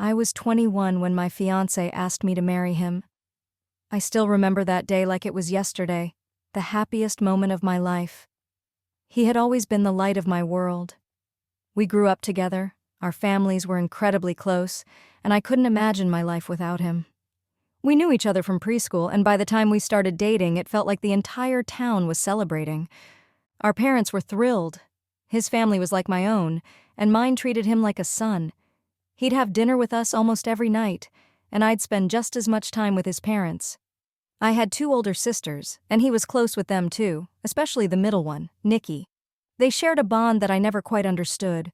I was 21 when my fiancé asked me to marry him. I still remember that day like it was yesterday, the happiest moment of my life. He had always been the light of my world. We grew up together, our families were incredibly close, and I couldn't imagine my life without him. We knew each other from preschool, and by the time we started dating, it felt like the entire town was celebrating. Our parents were thrilled. His family was like my own, and mine treated him like a son. He'd have dinner with us almost every night, and I'd spend just as much time with his parents. I had 2 older sisters, and he was close with them too, especially the middle one, Nikki. They shared a bond that I never quite understood.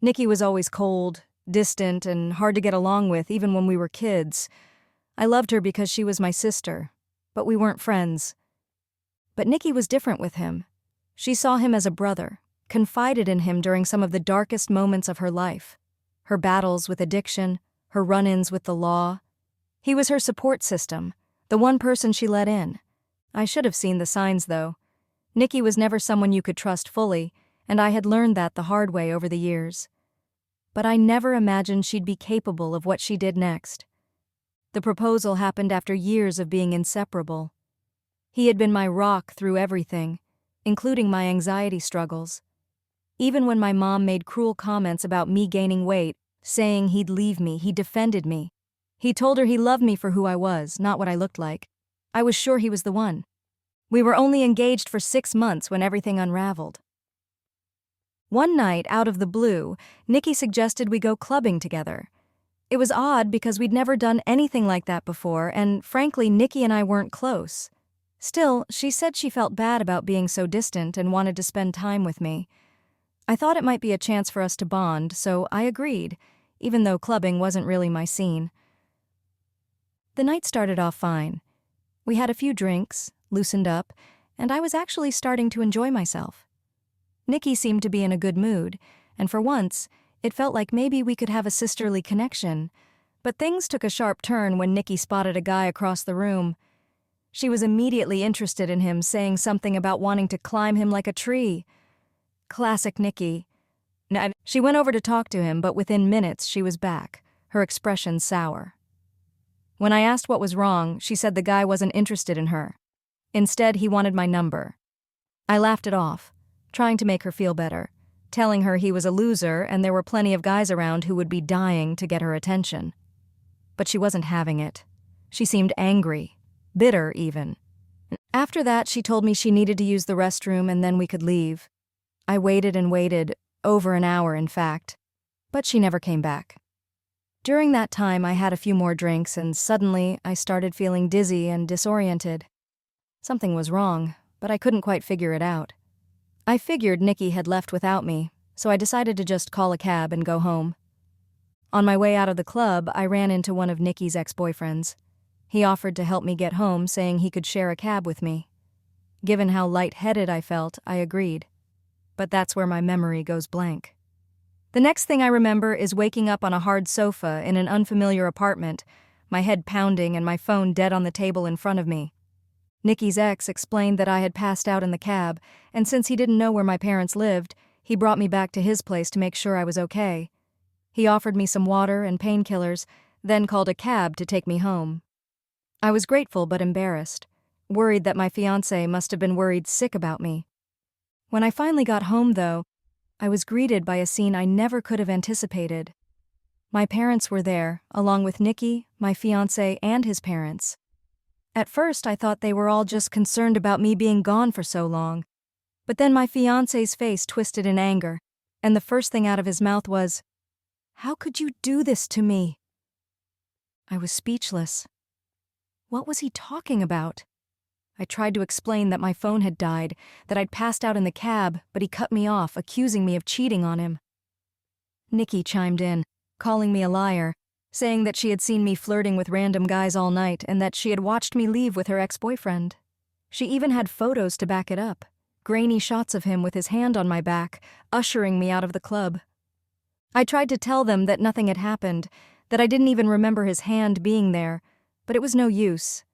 Nikki was always cold, distant, and hard to get along with even when we were kids. I loved her because she was my sister, but we weren't friends. But Nikki was different with him. She saw him as a brother, confided in him during some of the darkest moments of her life. Her battles with addiction, her run-ins with the law. He was her support system, the one person she let in. I should have seen the signs, though. Nikki was never someone you could trust fully, and I had learned that the hard way over the years. But I never imagined she'd be capable of what she did next. The proposal happened after years of being inseparable. He had been my rock through everything, including my anxiety struggles. Even when my mom made cruel comments about me gaining weight, saying he'd leave me, he defended me. He told her he loved me for who I was, not what I looked like. I was sure he was the one. We were only engaged for 6 months when everything unraveled. One night, out of the blue, Nikki suggested we go clubbing together. It was odd because we'd never done anything like that before, and frankly, Nikki and I weren't close. Still, she said she felt bad about being so distant and wanted to spend time with me. I thought it might be a chance for us to bond, so I agreed, even though clubbing wasn't really my scene. The night started off fine. We had a few drinks, loosened up, and I was actually starting to enjoy myself. Nikki seemed to be in a good mood, and for once, it felt like maybe we could have a sisterly connection. But things took a sharp turn when Nikki spotted a guy across the room. She was immediately interested in him, saying something about wanting to climb him like a tree. Classic Nikki. She went over to talk to him, but within minutes she was back, her expression sour. When I asked what was wrong, she said the guy wasn't interested in her. Instead, he wanted my number. I laughed it off, trying to make her feel better, telling her he was a loser and there were plenty of guys around who would be dying to get her attention. But she wasn't having it. She seemed angry, bitter even. After that, she told me she needed to use the restroom and then we could leave. I waited and waited, over an hour in fact, but she never came back. During that time, I had a few more drinks and suddenly I started feeling dizzy and disoriented. Something was wrong, but I couldn't quite figure it out. I figured Nikki had left without me, so I decided to just call a cab and go home. On my way out of the club, I ran into one of Nikki's ex-boyfriends. He offered to help me get home, saying he could share a cab with me. Given how lightheaded I felt, I agreed. But that's where my memory goes blank. The next thing I remember is waking up on a hard sofa in an unfamiliar apartment, my head pounding and my phone dead on the table in front of me. Nikki's ex explained that I had passed out in the cab, and since he didn't know where my parents lived, he brought me back to his place to make sure I was okay. He offered me some water and painkillers, then called a cab to take me home. I was grateful but embarrassed, worried that my fiancé must have been worried sick about me. When I finally got home, though, I was greeted by a scene I never could have anticipated. My parents were there, along with Nikki, my fiancé, and his parents. At first, I thought they were all just concerned about me being gone for so long. But then my fiancé's face twisted in anger, and the first thing out of his mouth was, "How could you do this to me?" I was speechless. What was he talking about? I tried to explain that my phone had died, that I'd passed out in the cab, but he cut me off, accusing me of cheating on him. Nikki chimed in, calling me a liar, saying that she had seen me flirting with random guys all night and that she had watched me leave with her ex-boyfriend. She even had photos to back it up, grainy shots of him with his hand on my back, ushering me out of the club. I tried to tell them that nothing had happened, that I didn't even remember his hand being there, but it was no use.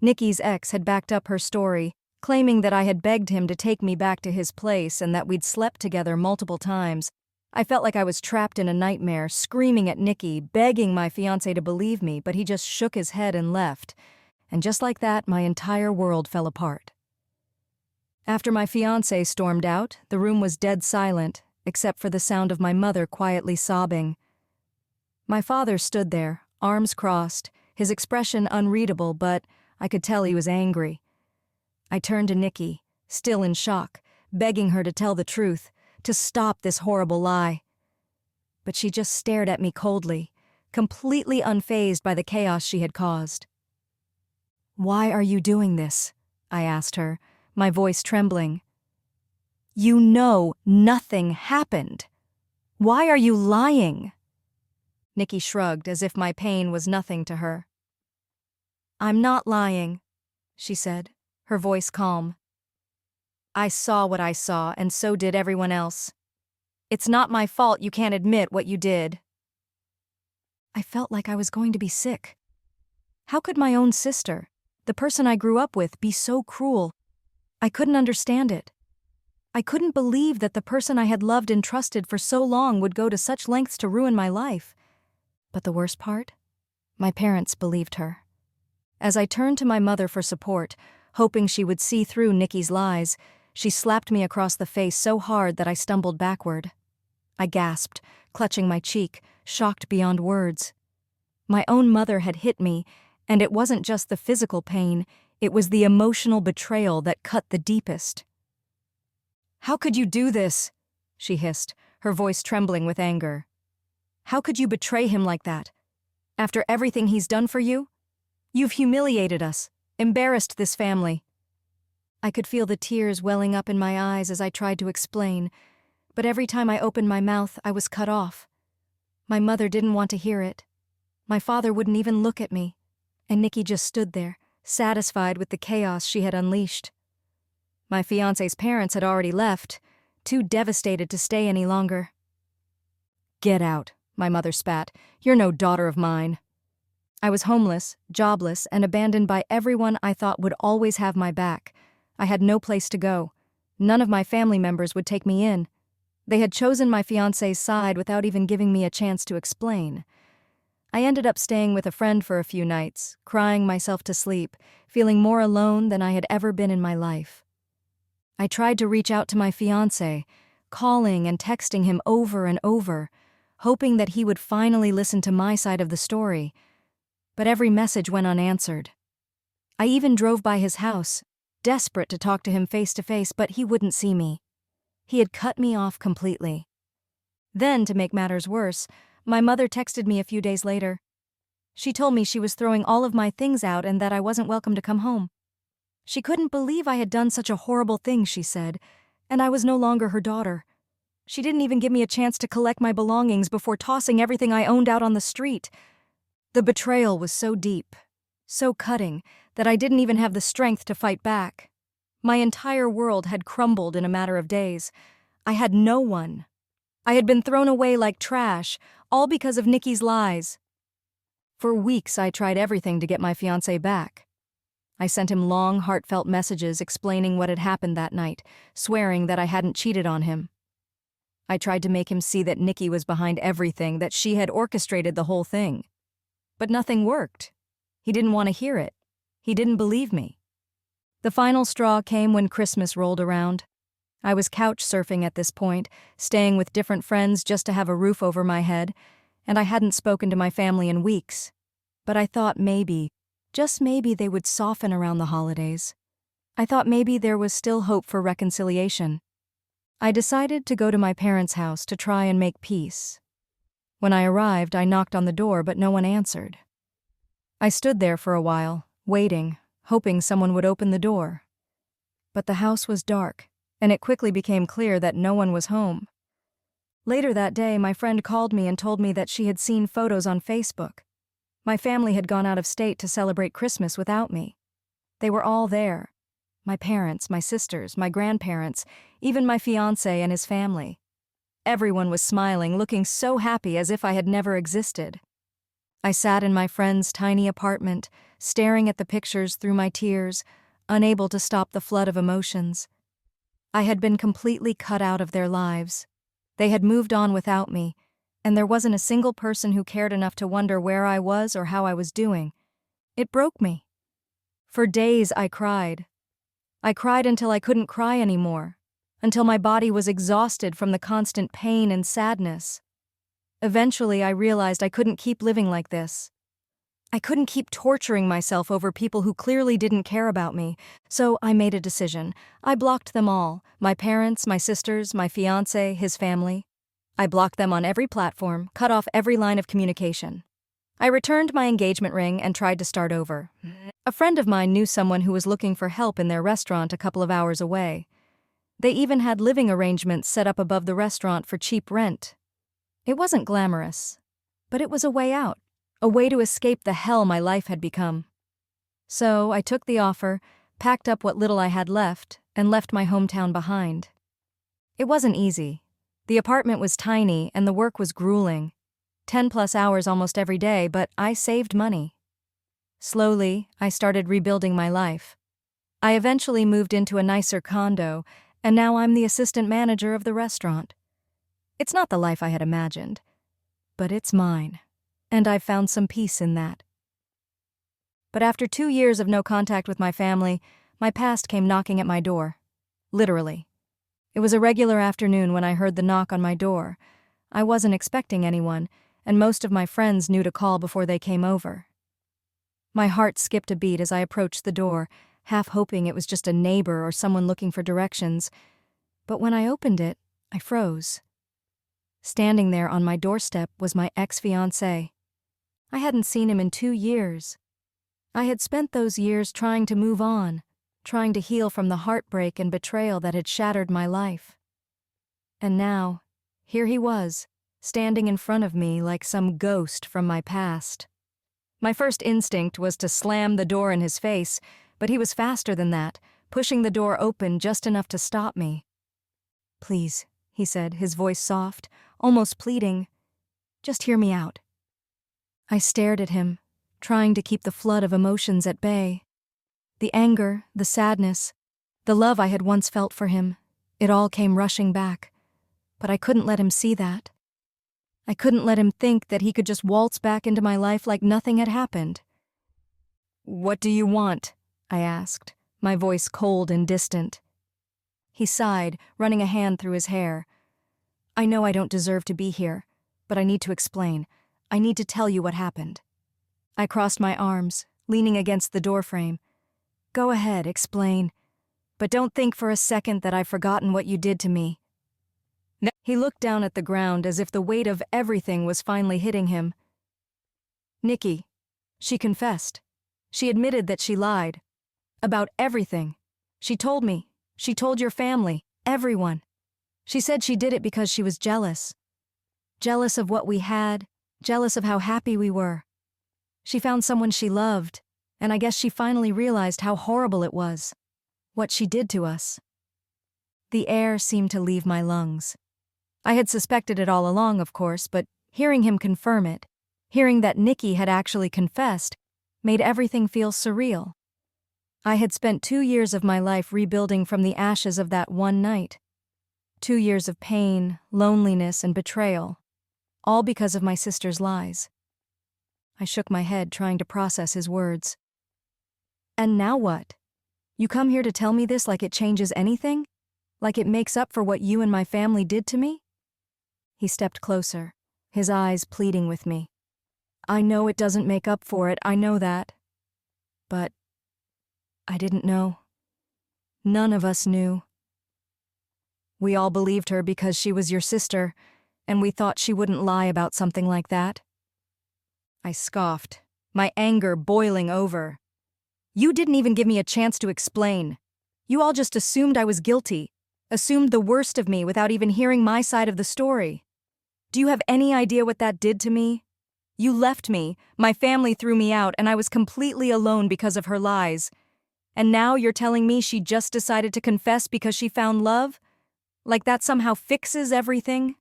Nikki's ex had backed up her story, claiming that I had begged him to take me back to his place and that we'd slept together multiple times, I felt like I was trapped in a nightmare, screaming at Nicky, begging my fiancé to believe me, but he just shook his head and left. And just like that, my entire world fell apart. After my fiancé stormed out, the room was dead silent, except for the sound of my mother quietly sobbing. My father stood there, arms crossed, his expression unreadable, but I could tell he was angry. I turned to Nicky, still in shock, begging her to tell the truth, to stop this horrible lie. But she just stared at me coldly, completely unfazed by the chaos she had caused. "Why are you doing this?" I asked her, my voice trembling. "You know nothing happened. Why are you lying?" Nicky shrugged as if my pain was nothing to her. "I'm not lying," she said, her voice calm. "I saw what I saw, and so did everyone else. It's not my fault you can't admit what you did." I felt like I was going to be sick. How could my own sister, the person I grew up with, be so cruel? I couldn't understand it. I couldn't believe that the person I had loved and trusted for so long would go to such lengths to ruin my life. But the worst part? My parents believed her. As I turned to my mother for support, hoping she would see through Nicky's lies, she slapped me across the face so hard that I stumbled backward. I gasped, clutching my cheek, shocked beyond words. My own mother had hit me, and it wasn't just the physical pain, it was the emotional betrayal that cut the deepest. "How could you do this?" she hissed, her voice trembling with anger. "How could you betray him like that? After everything he's done for you? You've humiliated us, embarrassed this family." I could feel the tears welling up in my eyes as I tried to explain, but every time I opened my mouth, I was cut off. My mother didn't want to hear it. My father wouldn't even look at me, and Nicky just stood there, satisfied with the chaos she had unleashed. My fiancé's parents had already left, too devastated to stay any longer. "Get out," my mother spat. "You're no daughter of mine." I was homeless, jobless, and abandoned by everyone I thought would always have my back. I had no place to go. None of my family members would take me in. They had chosen my fiancé's side without even giving me a chance to explain. I ended up staying with a friend for a few nights, crying myself to sleep, feeling more alone than I had ever been in my life. I tried to reach out to my fiancé, calling and texting him over and over, hoping that he would finally listen to my side of the story. But every message went unanswered. I even drove by his house, desperate to talk to him face to face, but he wouldn't see me. He had cut me off completely. Then, to make matters worse, my mother texted me a few days later. She told me she was throwing all of my things out and that I wasn't welcome to come home. She couldn't believe I had done such a horrible thing, she said, and I was no longer her daughter. She didn't even give me a chance to collect my belongings before tossing everything I owned out on the street. The betrayal was so deep, so cutting, that I didn't even have the strength to fight back. My entire world had crumbled in a matter of days. I had no one. I had been thrown away like trash, all because of Nicky's lies. For weeks I tried everything to get my fiancé back. I sent him long, heartfelt messages explaining what had happened that night, swearing that I hadn't cheated on him. I tried to make him see that Nicky was behind everything, that she had orchestrated the whole thing. But nothing worked. He didn't want to hear it. He didn't believe me. The final straw came when Christmas rolled around. I was couch surfing at this point, staying with different friends just to have a roof over my head, and I hadn't spoken to my family in weeks. But I thought maybe, just maybe, they would soften around the holidays. I thought maybe there was still hope for reconciliation. I decided to go to my parents' house to try and make peace. When I arrived, I knocked on the door, but no one answered. I stood there for a while, waiting, hoping someone would open the door. But the house was dark, and it quickly became clear that no one was home. Later that day, my friend called me and told me that she had seen photos on Facebook. My family had gone out of state to celebrate Christmas without me. They were all there. My parents, my sisters, my grandparents, even my fiancé and his family. Everyone was smiling, looking so happy, as if I had never existed. I sat in my friend's tiny apartment, staring at the pictures through my tears, unable to stop the flood of emotions. I had been completely cut out of their lives. They had moved on without me, and there wasn't a single person who cared enough to wonder where I was or how I was doing. It broke me. For days I cried. I cried until I couldn't cry anymore, until my body was exhausted from the constant pain and sadness. Eventually, I realized I couldn't keep living like this. I couldn't keep torturing myself over people who clearly didn't care about me, so I made a decision. I blocked them all, my parents, my sisters, my fiancé, his family. I blocked them on every platform, cut off every line of communication. I returned my engagement ring and tried to start over. A friend of mine knew someone who was looking for help in their restaurant a couple of hours away. They even had living arrangements set up above the restaurant for cheap rent. It wasn't glamorous, but it was a way out, a way to escape the hell my life had become. So I took the offer, packed up what little I had left, and left my hometown behind. It wasn't easy. The apartment was tiny and the work was grueling. 10+ hours almost every day, but I saved money. Slowly, I started rebuilding my life. I eventually moved into a nicer condo, and now I'm the assistant manager of the restaurant. It's not the life I had imagined, but it's mine, and I've found some peace in that. But after 2 years of no contact with my family, my past came knocking at my door. Literally. It was a regular afternoon when I heard the knock on my door. I wasn't expecting anyone, and most of my friends knew to call before they came over. My heart skipped a beat as I approached the door, half hoping it was just a neighbor or someone looking for directions. But when I opened it, I froze. Standing there on my doorstep was my ex-fiancé. I hadn't seen him in 2 years. I had spent those years trying to move on, trying to heal from the heartbreak and betrayal that had shattered my life. And now, here he was, standing in front of me like some ghost from my past. My first instinct was to slam the door in his face, but he was faster than that, pushing the door open just enough to stop me. "Please," he said, his voice soft, almost pleading. "Just hear me out." I stared at him, trying to keep the flood of emotions at bay. The anger, the sadness, the love I had once felt for him, it all came rushing back. But I couldn't let him see that. I couldn't let him think that he could just waltz back into my life like nothing had happened. "What do you want?" I asked, my voice cold and distant. He sighed, running a hand through his hair. "I know I don't deserve to be here, but I need to explain. I need to tell you what happened." I crossed my arms, leaning against the doorframe. "Go ahead, explain. But don't think for a second that I've forgotten what you did to me." No. He looked down at the ground as if the weight of everything was finally hitting him. "Nikki, she confessed. She admitted that she lied. About everything. She told me. She told your family, everyone. She said she did it because she was jealous. Jealous of what we had, jealous of how happy we were. She found someone she loved, and I guess she finally realized how horrible it was. What she did to us." The air seemed to leave my lungs. I had suspected it all along, of course, but hearing him confirm it, hearing that Nikki had actually confessed, made everything feel surreal. I had spent 2 years of my life rebuilding from the ashes of that one night. 2 years of pain, loneliness, and betrayal, all because of my sister's lies. I shook my head, trying to process his words. "And now what? You come here to tell me this like it changes anything? Like it makes up for what you and my family did to me?" He stepped closer, his eyes pleading with me. "I know it doesn't make up for it, I know that. But I didn't know. None of us knew. We all believed her because she was your sister, and we thought she wouldn't lie about something like that." I scoffed, my anger boiling over. "You didn't even give me a chance to explain. You all just assumed I was guilty, assumed the worst of me without even hearing my side of the story. Do you have any idea what that did to me? You left me, my family threw me out, and I was completely alone because of her lies. And now you're telling me she just decided to confess because she found love? Like that somehow fixes everything?"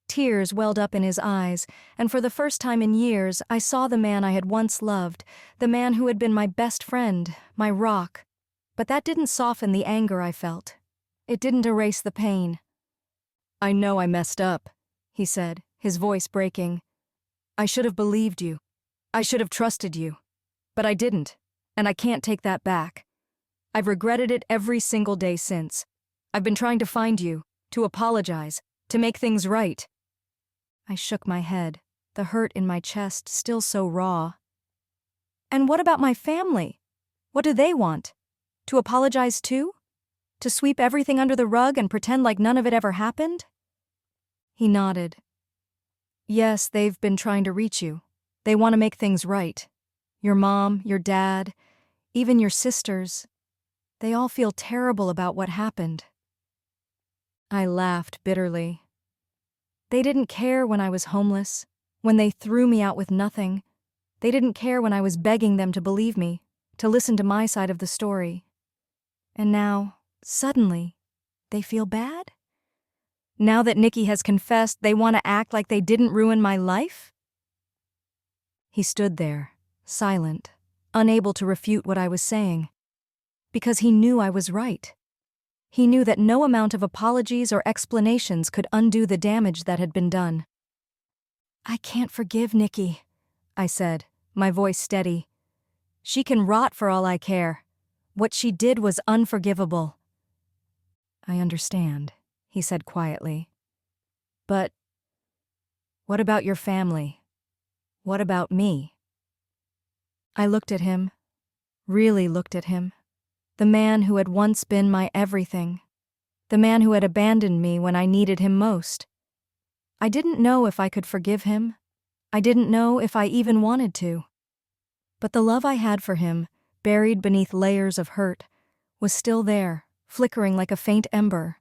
Tears welled up in his eyes, and for the first time in years, I saw the man I had once loved, the man who had been my best friend, my rock. But that didn't soften the anger I felt. It didn't erase the pain. I know I messed up, he said, his voice breaking. I should have believed you. I should have trusted you. But I didn't, and I can't take that back. I've regretted it every single day since. I've been trying to find you, to apologize, to make things right. I shook my head, the hurt in my chest still so raw. And what about my family? What do they want? To apologize too? To sweep everything under the rug and pretend like none of it ever happened? He nodded. Yes, they've been trying to reach you. They want to make things right. Your mom, your dad, even your sisters. They all feel terrible about what happened. I laughed bitterly. They didn't care when I was homeless, when they threw me out with nothing. They didn't care when I was begging them to believe me, to listen to my side of the story. And now, suddenly, they feel bad? Now that Nikki has confessed, they want to act like they didn't ruin my life? He stood there, silent, unable to refute what I was saying. Because he knew I was right. He knew that no amount of apologies or explanations could undo the damage that had been done. I can't forgive Nikki, I said, my voice steady. She can rot for all I care. What she did was unforgivable. I understand, he said quietly. But what about your family? What about me? I looked at him, really looked at him. The man who had once been my everything. The man who had abandoned me when I needed him most. I didn't know if I could forgive him. I didn't know if I even wanted to. But the love I had for him, buried beneath layers of hurt, was still there, flickering like a faint ember.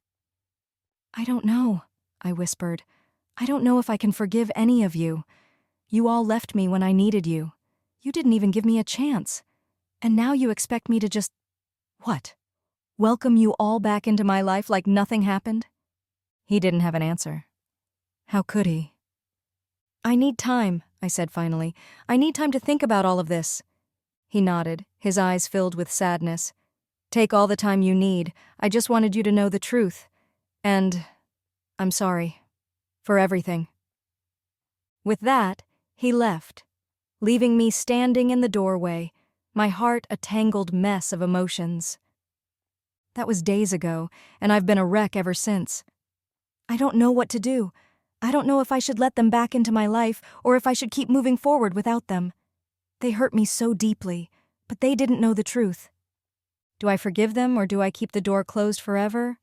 I don't know, I whispered. I don't know if I can forgive any of you. You all left me when I needed you. You didn't even give me a chance. And now you expect me to just... What? Welcome you all back into my life like nothing happened? He didn't have an answer. How could he? I need time, I said finally. I need time to think about all of this. He nodded, his eyes filled with sadness. Take all the time you need. I just wanted you to know the truth. And I'm sorry. For everything. With that, he left, leaving me standing in the doorway, my heart a tangled mess of emotions. That was days ago, and I've been a wreck ever since. I don't know what to do. I don't know if I should let them back into my life or if I should keep moving forward without them. They hurt me so deeply, but they didn't know the truth. Do I forgive them or do I keep the door closed forever?